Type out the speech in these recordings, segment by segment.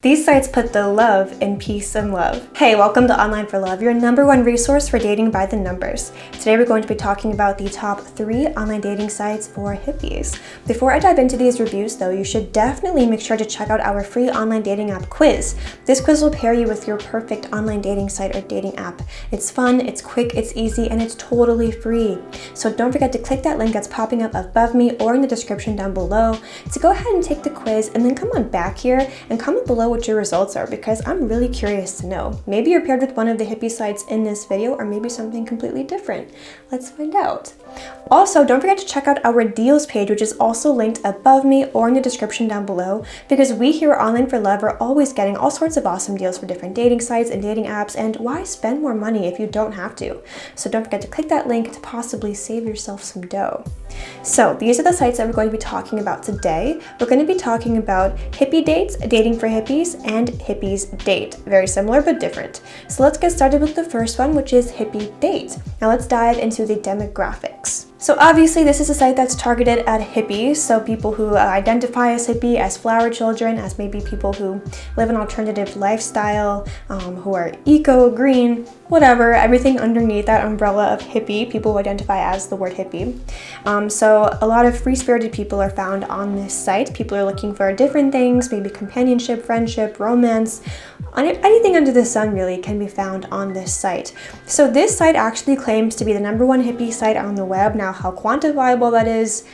These sites put the love in peace and love. Hey, welcome to Online for Love, your #1 resource for dating by the numbers. Today we're going to be talking about the top 3 online dating sites for hippies. Before I dive into these reviews though, you should definitely make sure to check out our free online dating app quiz. This quiz will pair you with your perfect online dating site or dating app. It's fun, it's quick, it's easy, and it's totally free. So don't forget to click that link that's popping up above me or in the description down below to go ahead and take the quiz, and then come on back here and comment below what your results are, because I'm really curious to know. Maybe you're paired with one of the hippie sites in this video, or maybe something completely different. Let's find out. Also, don't forget to check out our deals page, which is also linked above me or in the description down below, because we here at Online for Love are always getting all sorts of awesome deals for different dating sites and dating apps, and why spend more money if you don't have to? So don't forget to click that link to possibly save yourself some dough. So these are the sites that we're going to be talking about today. We're going to be talking about Hippie Dates, Dating for Hippies, and Hippies Date. Very similar but different. So let's get started with the first one, which is Hippie Date. Now let's dive into the demographics. So obviously this is a site that's targeted at hippies, so people who identify as hippie, as flower children, as maybe people who live an alternative lifestyle, who are eco, green, whatever, everything underneath that umbrella of hippie, people who identify as the word hippie. So a lot of free-spirited people are found on this site. People are looking for different things, maybe companionship, friendship, romance, anything under the sun really can be found on this site. So this site actually claims to be the #1 hippie site on the web. Now how quantifiable that is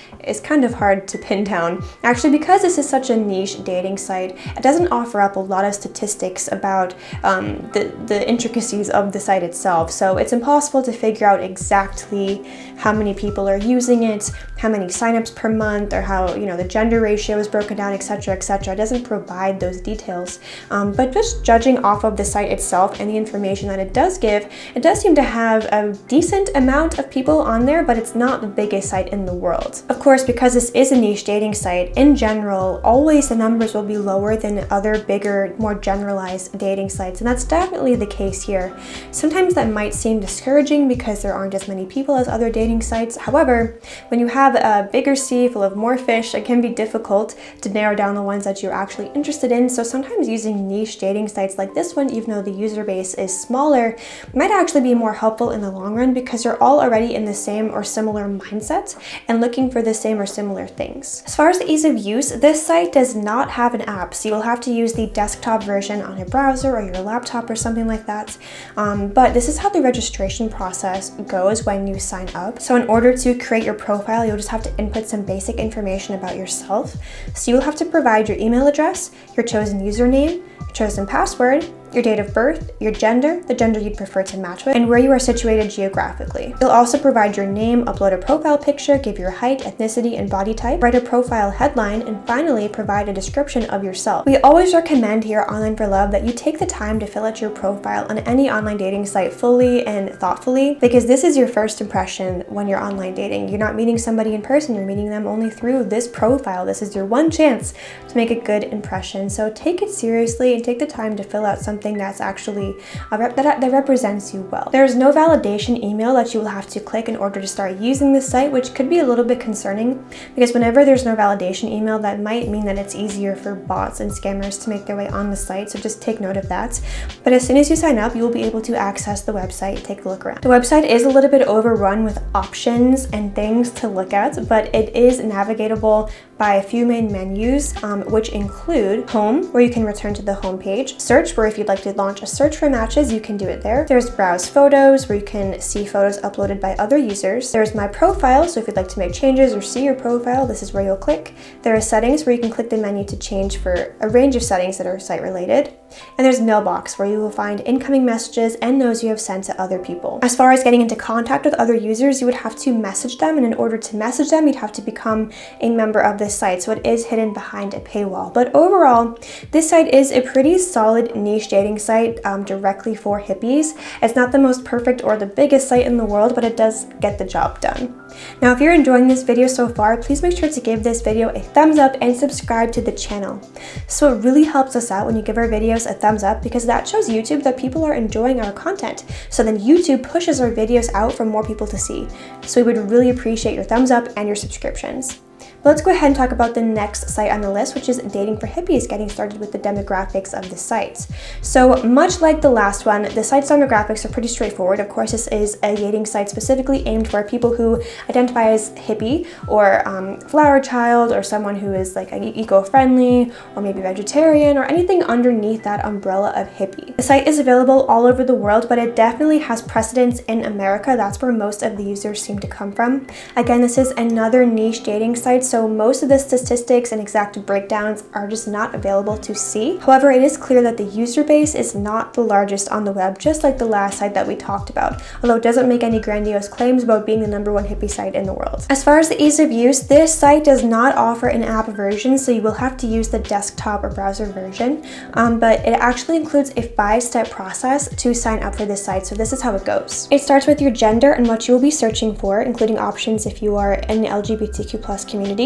kind of hard to pin down. Actually, because this is such a niche dating site, it doesn't offer up a lot of statistics about the intricacies of the site itself. So it's impossible to figure out exactly how many people are using it, how many signups per month, or how the gender ratio is broken down, etc., etc. It doesn't provide those details. But just judging off of the site itself and the information that it does give, it does seem to have a decent amount of people on there, but it's not the biggest site in the world. Of course, because this is a niche dating site, in general, always the numbers will be lower than other bigger, more generalized dating sites, and that's definitely the case here. Sometimes that might seem discouraging because there aren't as many people as other dating sites. However, when you have a bigger sea full of more fish, it can be difficult to narrow down the ones that you're actually interested in. So sometimes using niche dating sites like this one, even though the user base is smaller, might actually be more helpful in the long run, because you're all already in the same or similar mindset and looking for the same or similar things. As far as the ease of use, this site does not have an app, so you'll have to use the desktop version on a browser or your laptop or something like that. But this is how the registration process goes when you sign up. So in order to create your profile, you'll just have to input some basic information about yourself. So you'll have to provide your email address, your chosen username, your chosen password, your date of birth, your gender, the gender you'd prefer to match with, and where you are situated geographically. You'll also provide your name, upload a profile picture, give your height, ethnicity, and body type, write a profile headline, and finally provide a description of yourself. We always recommend here at Online for Love that you take the time to fill out your profile on any online dating site fully and thoughtfully, because this is your first impression when you're online dating. You're not meeting somebody in person, you're meeting them only through this profile. This is your one chance to make a good impression. So take it seriously and take the time to fill out something that's actually that represents you well. There's no validation email that you will have to click in order to start using this site, which could be a little bit concerning, because whenever there's no validation email, that might mean that it's easier for bots and scammers to make their way on the site, so just take note of that. But as soon as you sign up, you will be able to access the website, take a look around. The website is a little bit overrun with options and things to look at, but it is navigatable by a few main menus, which include Home, where you can return to the home page, Search, where if you'd like to launch a search for matches, you can do it there. There's Browse Photos, where you can see photos uploaded by other users. There's My Profile, so if you'd like to make changes or see your profile, this is where you'll click. There are Settings, where you can click the menu to change for a range of settings that are site related. And there's Mailbox, where you will find incoming messages and those you have sent to other people. As far as getting into contact with other users, you would have to message them, and in order to message them, you'd have to become a member of this site, so it is hidden behind a paywall. But overall, this site is a pretty solid niche dating site directly for hippies. It's not the most perfect or the biggest site in the world, but it does get the job done. Now, if you're enjoying this video so far, please make sure to give this video a thumbs up and subscribe to the channel. So it really helps us out when you give our videos a thumbs up, because that shows YouTube that people are enjoying our content. So then YouTube pushes our videos out for more people to see. So we would really appreciate your thumbs up and your subscriptions. Let's go ahead and talk about the next site on the list, which is Dating for Hippies, getting started with the demographics of the site. So much like the last one, the site's demographics are pretty straightforward. Of course, this is a dating site specifically aimed for people who identify as hippie or flower child, or someone who is like eco-friendly or maybe vegetarian, or anything underneath that umbrella of hippie. The site is available all over the world, but it definitely has precedence in America. That's where most of the users seem to come from. Again, this is another niche dating site, so most of the statistics and exact breakdowns are just not available to see. However, it is clear that the user base is not the largest on the web, just like the last site that we talked about, although it doesn't make any grandiose claims about being the #1 hippie site in the world. As far as the ease of use, this site does not offer an app version, so you will have to use the desktop or browser version, but it actually includes a 5-step process to sign up for this site, so this is how it goes. It starts with your gender and what you will be searching for, including options if you are in the LGBTQ+ community.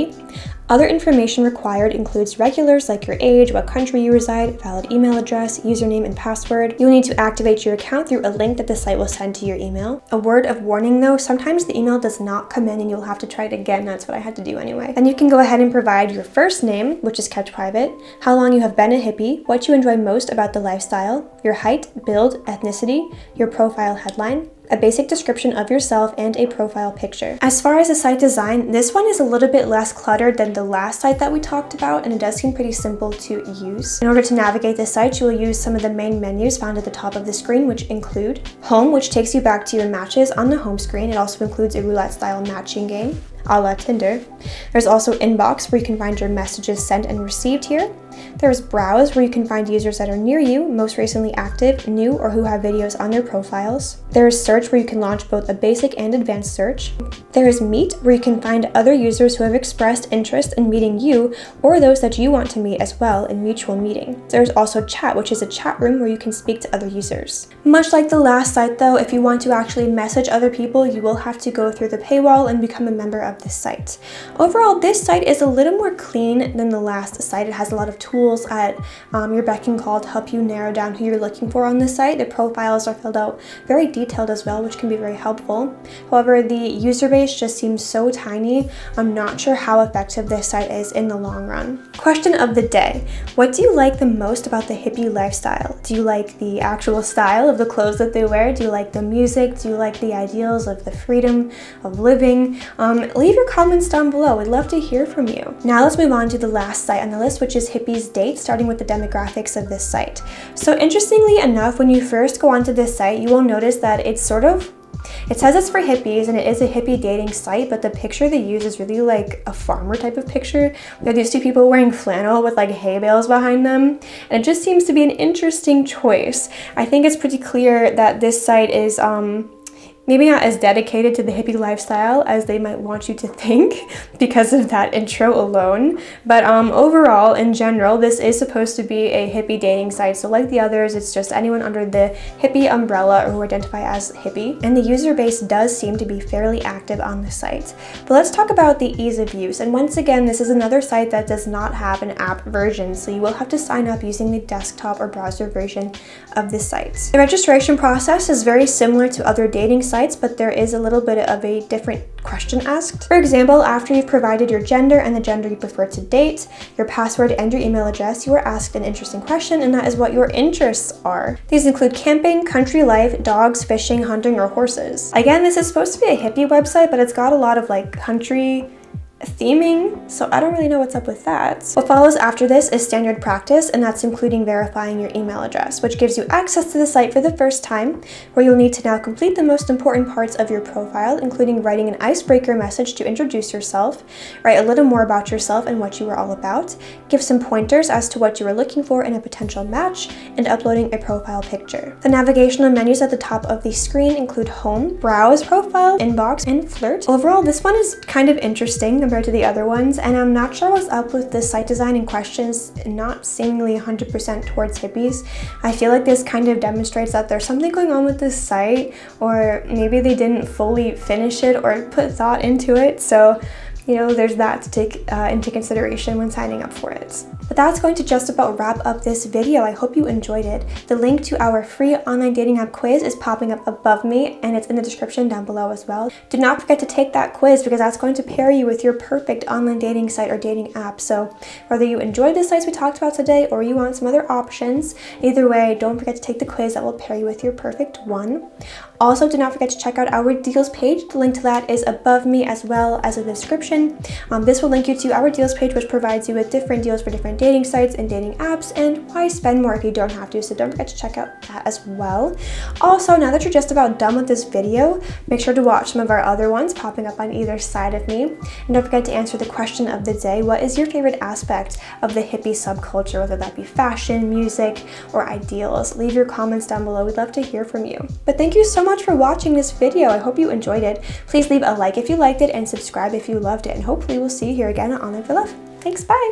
Other information required includes regulars like your age, what country you reside, valid email address, username, and password. You'll need to activate your account through a link that the site will send to your email. A word of warning though, sometimes the email does not come in and you'll have to try it again. That's what I had to do anyway. Then you can go ahead and provide your first name, which is kept private, how long you have been a hippie, what you enjoy most about the lifestyle, your height, build, ethnicity, your profile headline, a basic description of yourself, and a profile picture. As far as the site design, this one is a little bit less cluttered than the last site that we talked about, and it does seem pretty simple to use. In order to navigate this site, you will use some of the main menus found at the top of the screen, which include Home, which takes you back to your matches on the home screen. It also includes a roulette-style matching game, a la Tinder. There's also Inbox, where you can find your messages sent and received here. There's Browse, where you can find users that are near you, most recently active, new, or who have videos on their profiles. There's Search, where you can launch both a basic and advanced search. There is Meet, where you can find other users who have expressed interest in meeting you, or those that you want to meet as well in mutual meeting. There's also Chat, which is a chat room where you can speak to other users. Much like the last site though, if you want to actually message other people, you will have to go through the paywall and become a member of this site. Overall, this site is a little more clean than the last site. It has a lot of tools at your beck and call to help you narrow down who you're looking for on this site. The profiles are filled out very detailed as well, which can be very helpful. However, the user base just seems so tiny. I'm not sure how effective this site is in the long run. Question of the day. What do you like the most about the hippie lifestyle? Do you like the actual style of the clothes that they wear? Do you like the music? Do you like the ideals of the freedom of living? Leave your comments down below. I'd love to hear from you. Now let's move on to the last site on the list, which is Hippies Date, starting with the demographics of this site. So interestingly enough, when you first go onto this site, you will notice that it says it's for hippies and it is a hippie dating site, but the picture they use is really like a farmer type of picture. There are these two people wearing flannel with like hay bales behind them, and it just seems to be an interesting choice. I think it's pretty clear that this site is maybe not as dedicated to the hippie lifestyle as they might want you to think because of that intro alone. But overall, in general, this is supposed to be a hippie dating site. So like the others, it's just anyone under the hippie umbrella or who identify as hippie. And the user base does seem to be fairly active on the site. But let's talk about the ease of use. And once again, this is another site that does not have an app version, so you will have to sign up using the desktop or browser version of the site. The registration process is very similar to other dating sites, but there is a little bit of a different question asked. For example, after you've provided your gender and the gender you prefer to date, your password and your email address, you are asked an interesting question, and that is what your interests are. These include camping, country life, dogs, fishing, hunting, or horses. Again, this is supposed to be a hippie website, but it's got a lot of like country theming, so I don't really know what's up with that. What follows after this is standard practice, and that's including verifying your email address, which gives you access to the site for the first time, where you'll need to now complete the most important parts of your profile, including writing an icebreaker message to introduce yourself, write a little more about yourself and what you are all about, give some pointers as to what you are looking for in a potential match, and uploading a profile picture. The navigational menus at the top of the screen include Home, Browse, Profile, Inbox, and Flirt. Overall, this one is kind of interesting compared to the other ones, and I'm not sure what's up with the site design in questions not seemingly 100% towards hippies. I feel like this kind of demonstrates that there's something going on with this site, or maybe they didn't fully finish it or put thought into it, so you know, there's that to take into consideration when signing up for it. But that's going to just about wrap up this video. I hope you enjoyed it. The link to our free online dating app quiz is popping up above me, and it's in the description down below as well. Do not forget to take that quiz because that's going to pair you with your perfect online dating site or dating app. So whether you enjoyed the sites we talked about today or you want some other options, either way, don't forget to take the quiz that will pair you with your perfect one. Also, do not forget to check out our deals page. The link to that is above me as well as in the description. This will link you to our deals page, which provides you with different deals for different dating sites and dating apps, and why spend more if you don't have to, so don't forget to check out that as well. Also, now that you're just about done with this video, make sure to watch some of our other ones popping up on either side of me. And don't forget to answer the question of the day: what is your favorite aspect of the hippie subculture, whether that be fashion, music, or ideals? Leave your comments down below. We'd love to hear from you. But thank you so much for watching this video. I hope you enjoyed it. Please leave a like if you liked it and subscribe if you loved it, and hopefully we'll see you here again on Online for Love. Thanks, bye!